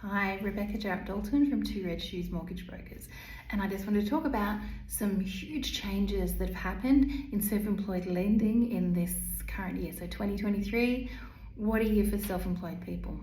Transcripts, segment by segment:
Hi, Rebecca Jarrett-Dalton from Two Red Shoes Mortgage Brokers, and I just wanted to talk about some huge changes that have happened in self-employed lending in this current year. So 2023, what a year for self-employed people.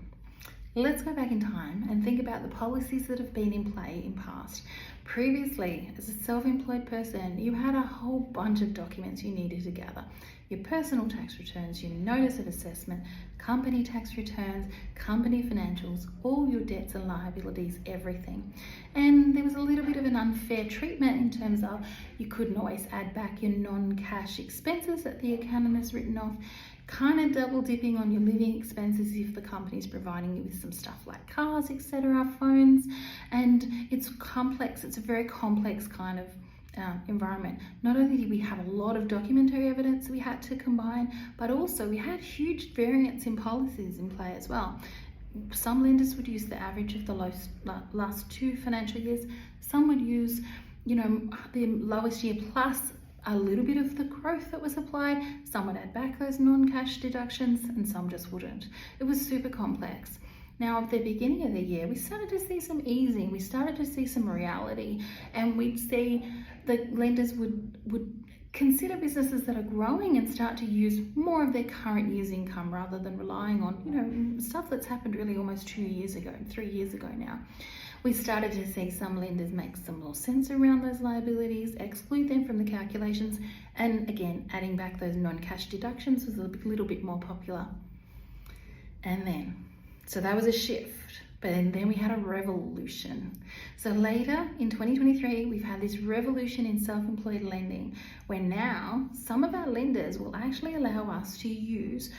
Let's go back in time and think about the policies that have been in play in past. Previously, as a self-employed person, you had a whole bunch of documents you needed to gather. Your personal tax returns, your notice of assessment, company tax returns, company financials, all your debts and liabilities, everything. And there was a little bit of an unfair treatment in terms of you couldn't always add back your non-cash expenses that the accountant has written off, kind of double dipping on your living expenses if the company's providing you with some stuff like cars, etc., phones. And it's complex, it's a very complex kind of environment. Not only did we have a lot of documentary evidence we had to combine, but also we had huge variance in policies in play as well. Some lenders would use the average of the last 2 financial years. Some would use, the lowest year plus a little bit of the growth that was applied. Some would add back those non-cash deductions and some just wouldn't. It was super complex. Now, at the beginning of the year, we started to see some easing, we started to see some reality, and we'd see the lenders would consider businesses that are growing and start to use more of their current year's income rather than relying on, stuff that's happened really almost 2 years ago, 3 years ago now. We started to see some lenders make some more sense around those liabilities, exclude them from the calculations, and again, adding back those non-cash deductions was a little bit more popular. So that was a shift, but then we had a revolution. So later in 2023, we've had this revolution in self-employed lending, where now some of our lenders will actually allow us to use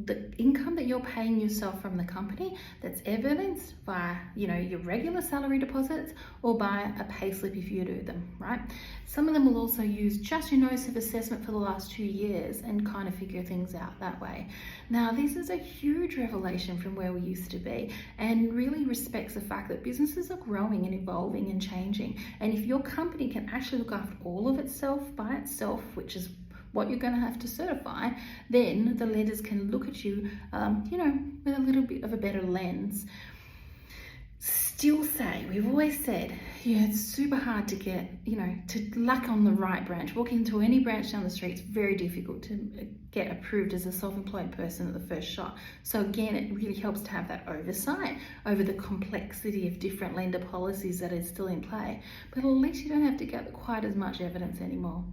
the income that you're paying yourself from the company that's evidenced by your regular salary deposits or by a pay slip if you do them, right? Some of them will also use just your notice of assessment for the last 2 years and kind of figure things out that way. Now, this is a huge revelation from where we used to be and really respects the fact that businesses are growing and evolving and changing. And if your company can actually look after all of itself by itself, which is what you're going to have to certify, then the lenders can look at you, with a little bit of a better lens. Still say, we've always said, it's super hard to get, to luck on the right branch. Walking into any branch down the street, it's very difficult to get approved as a self-employed person at the first shot. So again, it really helps to have that oversight over the complexity of different lender policies that is still in play. But at least you don't have to get quite as much evidence anymore.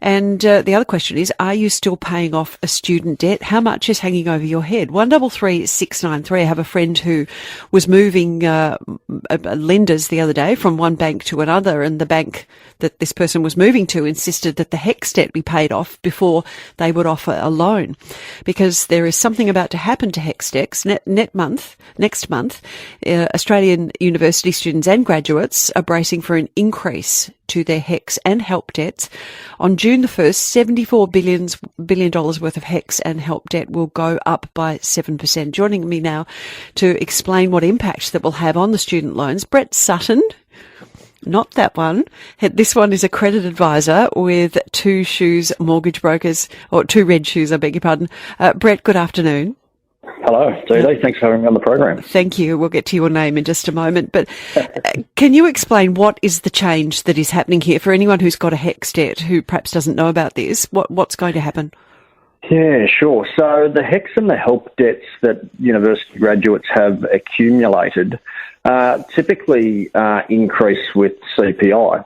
And the other question is, are you still paying off a student debt? How much is hanging over your head? 133693. I have a friend who was moving lenders the other day from one bank to another, and the bank that this person was moving to insisted that the HECS debt be paid off before they would offer a loan, because there is something about to happen to HECS debts next month. Australian university students and graduates are bracing for an increase to their HECS and HELP debts. On June the 1st, $74 billion worth of HECS and HELP debt will go up by 7%. Joining me now to explain what impact that will have on the student loans, Brett Sutton. Not that one. This one is a credit advisor with Two Shoes Mortgage Brokers, or Two Red Shoes, I beg your pardon. Brett, good afternoon. Hello, Dee. Thanks for having me on the program. Thank you. We'll get to your name in just a moment. But can you explain what is the change that is happening here for anyone who's got a HECS debt who perhaps doesn't know about this? What's going to happen? Yeah, sure. So the HECS and the HELP debts that university graduates have accumulated typically increase with CPI.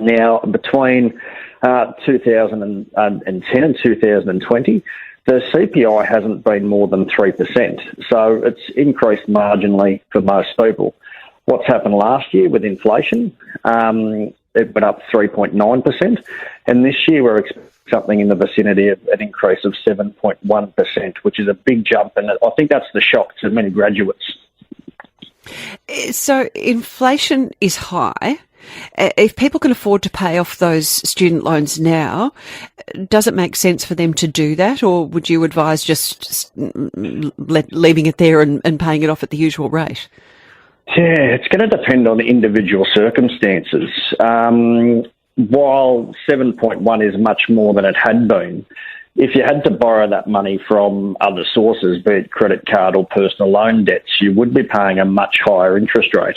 Now, between 2010 and 2020, the CPI hasn't been more than 3%, so it's increased marginally for most people. What's happened last year with inflation, it went up 3.9%, and this year we're expecting something in the vicinity of an increase of 7.1%, which is a big jump, and I think that's the shock to many graduates. So inflation is high. If people can afford to pay off those student loans now, does it make sense for them to do that, or would you advise just leaving it there and paying it off at the usual rate? Yeah, it's going to depend on the individual circumstances. While 7.1 is much more than it had been, if you had to borrow that money from other sources, be it credit card or personal loan debts, you would be paying a much higher interest rate.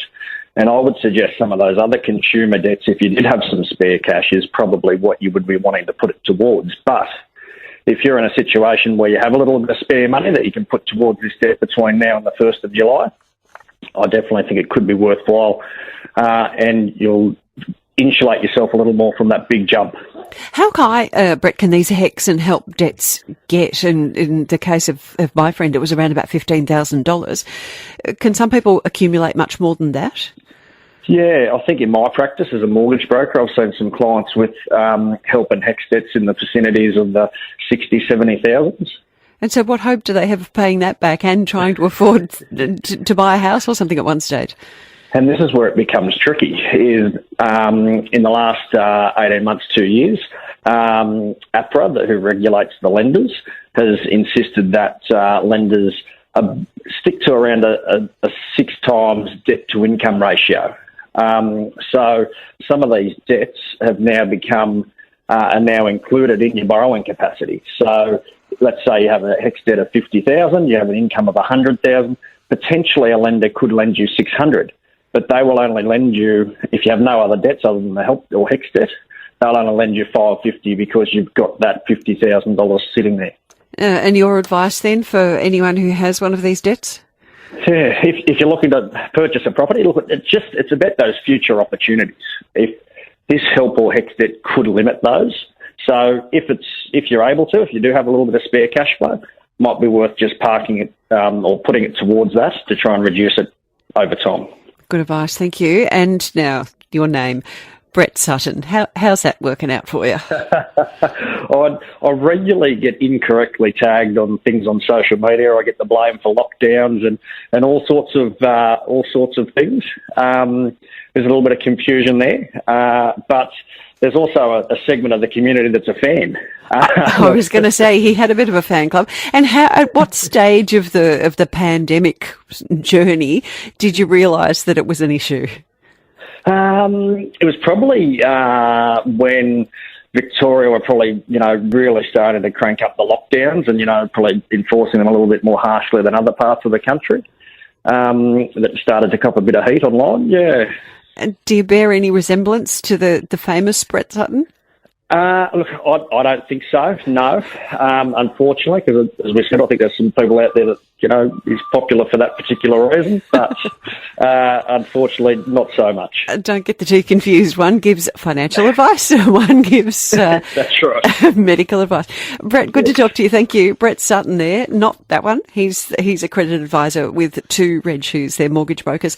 And I would suggest some of those other consumer debts, if you did have some spare cash, is probably what you would be wanting to put it towards. But if you're in a situation where you have a little bit of spare money that you can put towards this debt between now and the 1st of July, I definitely think it could be worthwhile, and you'll insulate yourself a little more from that big jump. How high, Brett, can these HECS and HELP debts get? And in the case of my friend, it was around about $15,000. Can some people accumulate much more than that? Yeah, I think in my practice as a mortgage broker, I've seen some clients with HELP and HECS debts in the vicinities of the 60, 70,000s. And so what hope do they have of paying that back and trying to afford to buy a house or something at one stage? And this is where it becomes tricky, is in the last 18 months, 2 years, APRA, who regulates the lenders, has insisted that lenders stick to around a 6 times debt-to-income ratio. So some of these debts have now are now included in your borrowing capacity. So let's say you have a HECS debt of 50,000, you have an income of 100,000, potentially a lender could lend you 600. But they will only lend you, if you have no other debts other than the HELP or HECS debt, they'll only lend you $550 because you've got that $50,000 sitting there. And your advice then for anyone who has one of these debts? Yeah, if you're looking to purchase a property, look, it's about those future opportunities. If this HELP or HECS debt could limit those, so if you're able to, if you do have a little bit of spare cash flow, might be worth just parking it or putting it towards that to try and reduce it over time. Good advice, thank you. And now, your name, Brett Sutton. How's that working out for you? I regularly get incorrectly tagged on things on social media. I get the blame for lockdowns and all sorts of things. There's a little bit of confusion there, but there's also a segment of the community that's a fan. I was going to say he had a bit of a fan club. And at what stage of the pandemic journey did you realise that it was an issue? It was probably when Victoria were probably, really starting to crank up the lockdowns and, probably enforcing them a little bit more harshly than other parts of the country. That started to cop a bit of heat online, yeah. And do you bear any resemblance to the famous Brett Sutton? Look, I don't think so, no. Unfortunately, because as we said, I think there's some people out there that is popular for that particular reason, but unfortunately not so much. Don't get the two confused. One gives financial advice, one gives That's right. medical advice. Brett, good to talk to you. Thank you. Brett Sutton there, not that one. He's accredited advisor with 2 Red Shoes, they're mortgage brokers.